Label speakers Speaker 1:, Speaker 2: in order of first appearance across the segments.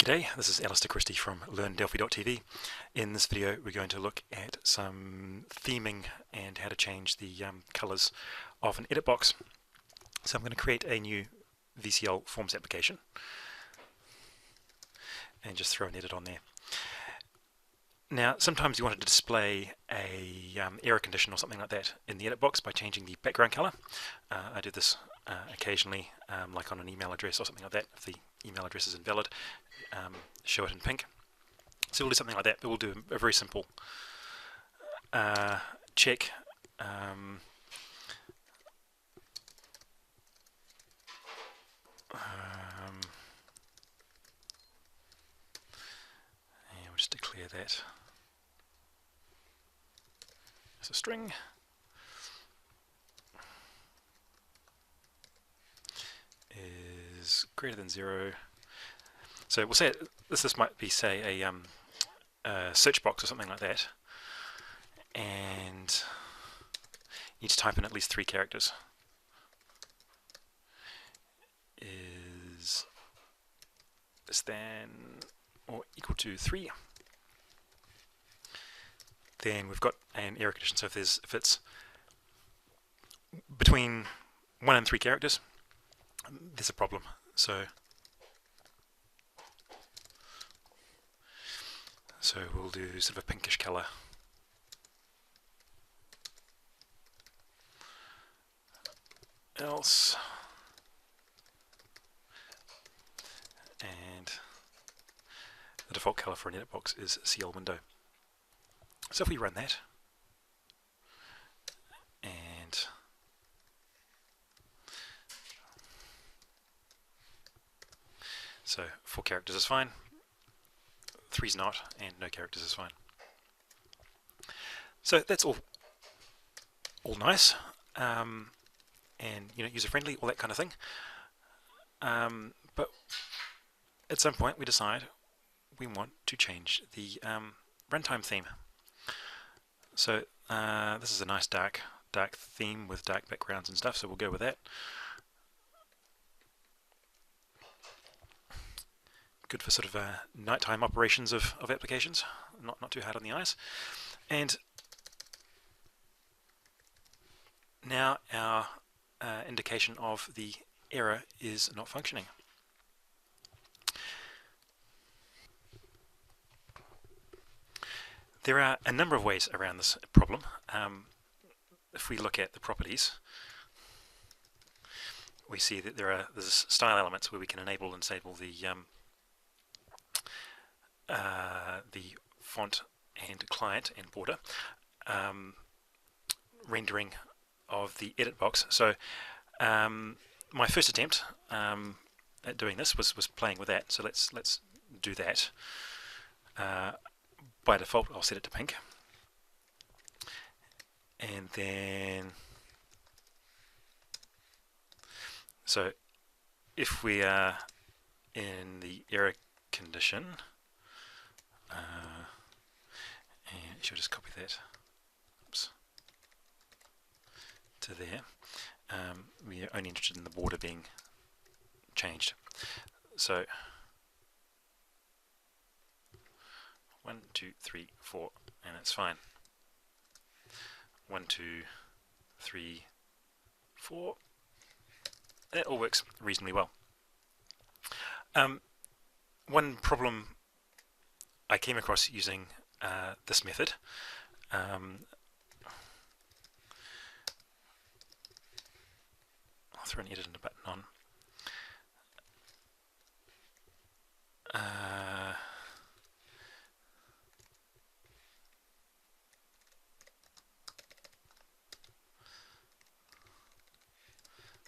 Speaker 1: G'day, this is Alister Christie from LearnDelphi.tv. In this video we're going to look at some theming and how to change the colours of an edit box. So I'm going to create a new VCL forms application and just throw an edit on there. Now sometimes you want to display a error condition or something like that in the edit box by changing the background colour. I do this occasionally, like on an email address or something like that. If the email address is invalid, show it in pink. So we'll do something like that, but we'll do a very simple check. And we'll just declare that as a string. Is greater than 0. So we'll say this might be, say, a search box or something like that, and you need to type in at least 3 characters. Is less than or equal to 3. Then we've got an error condition. So if it's between 1 and 3 characters, there's a problem. So we'll do sort of a pinkish colour. Else, and the default colour for an edit box is CL window. So if we run that, and so 4 characters is fine, 3's not, and no characters is fine. So that's all nice, and user friendly, all that kind of thing. But at some point we decide we want to change the runtime theme. So this is a nice dark theme with dark backgrounds and stuff, so we'll go with that. Good for sort of nighttime operations of applications, not too hard on the eyes. And now our indication of the error is not functioning. There are a number of ways around this problem. If we look at the properties, we see that there's style elements where we can enable and disable the font and client and border rendering of the edit box. So my first attempt at doing this was playing with that. So let's do that. By default, I'll set it to pink, and then so if we are in the error condition, and she'll just copy that to there. We are only interested in the border being changed. So 1, 2, 3, 4, and it's fine. 1, 2, 3, 4. That all works reasonably well. One problem I came across using this method, I'll throw an edit and a button on.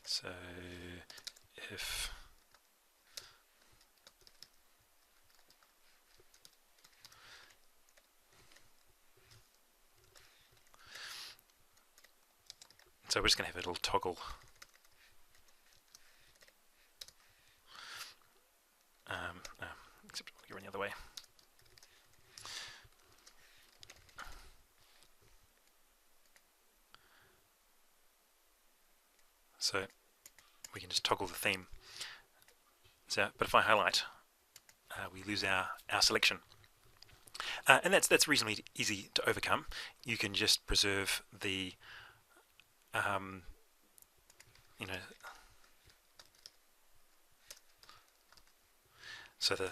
Speaker 1: So if we're just going to have a little toggle except you're any other way. So we can just toggle the theme. So, but if I highlight we lose our selection. And that's reasonably easy to overcome. You can just preserve the so the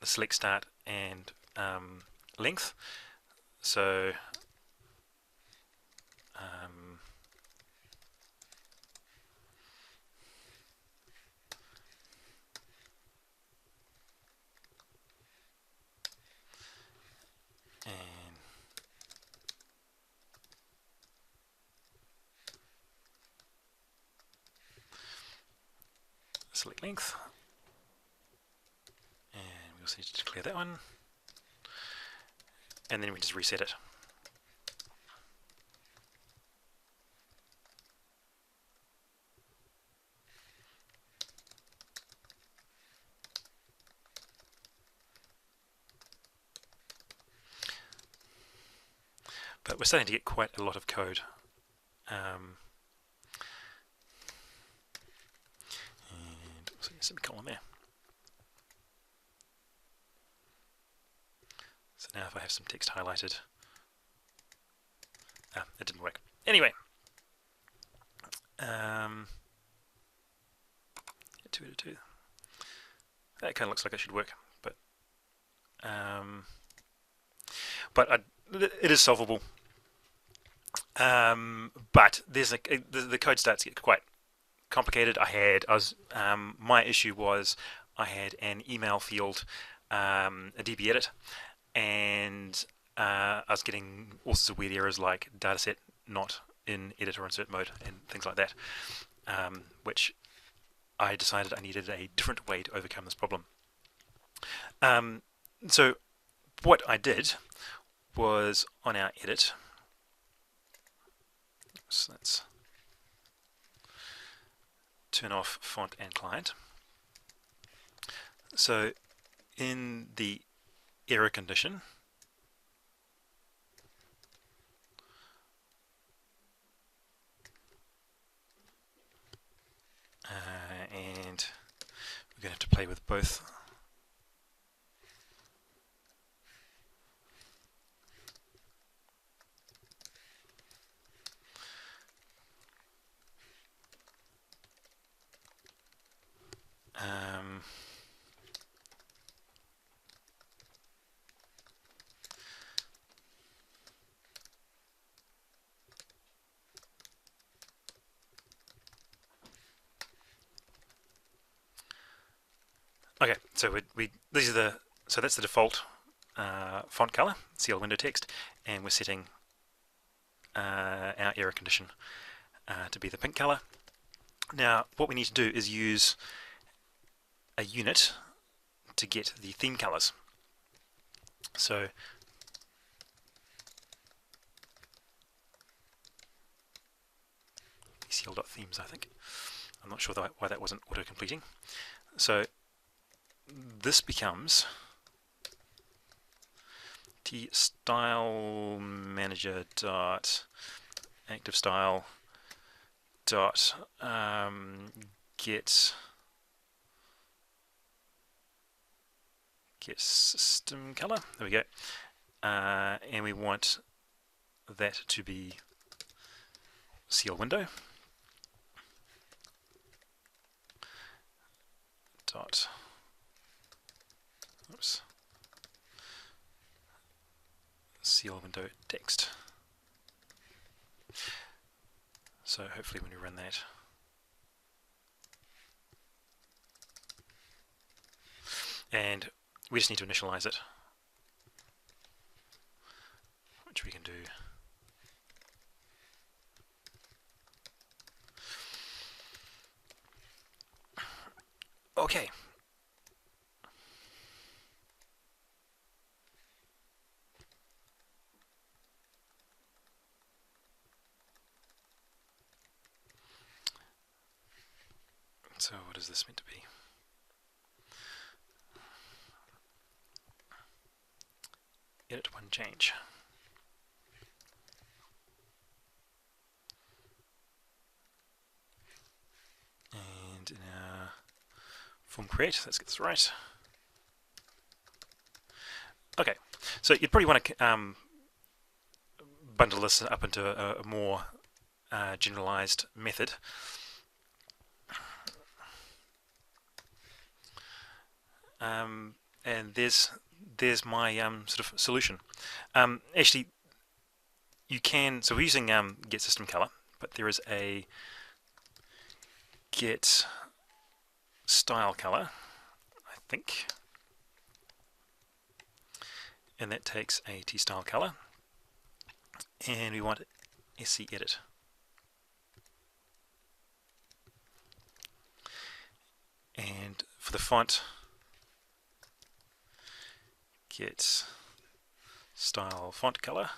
Speaker 1: select start and length. So and select length, and we also need to declare that one, and then we just reset it. But we're starting to get quite a lot of code. And also a semicolon there. So now if I have some text highlighted, it didn't work. Anyway, 2 that kind of looks like it should work, but it is solvable. But there's the code starts to get quite complicated. My issue was I had an email field, a DB edit, and I was getting all sorts of weird errors like dataset not in edit or insert mode and things like that, which I decided I needed a different way to overcome this problem. So what I did was on our edit, so let's turn off font and client. So in the error condition, and we're going to have to play with both. Okay, so that's the default font color, CL window text, and we're setting our error condition to be the pink color. Now, what we need to do is use a unit to get the theme colors. So BCL.themes, I think. I'm not sure why that wasn't auto-completing. So this becomes tstyle manager dot active style dot get system color. There we go. And we want that to be CL window dot CL window text. So hopefully when we run that, and we just need to initialize it, which we can do. Okay. So what is this meant to be? Edit one change. And in our Form create, let's get this right. Okay, so you'd probably want to bundle this up into a more generalized method. And there's my sort of solution. Actually, you can, so we're using get system color, but there is a get style color, I think, and that takes a t-style color, and we want SC edit. And for the font, get style font color.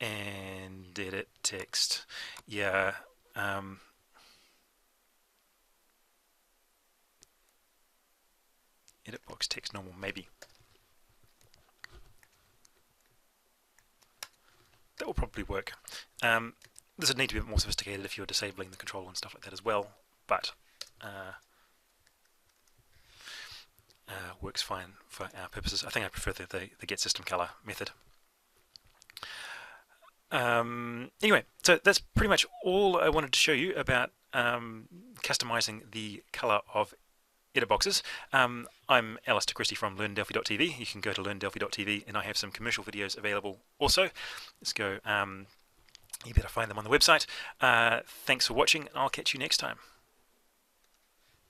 Speaker 1: And edit text, yeah. Edit box text normal, maybe. That will probably work. This would need to be a bit more sophisticated if you're disabling the control and stuff like that as well, but works fine for our purposes. I think I prefer the get system color method. Anyway, so that's pretty much all I wanted to show you about customizing the color of edit boxes. I'm Alister Christie from LearnDelphi.tv. You can go to LearnDelphi.tv, and I have some commercial videos available also. Let's go. You better find them on the website. Thanks for watching. I'll catch you next time.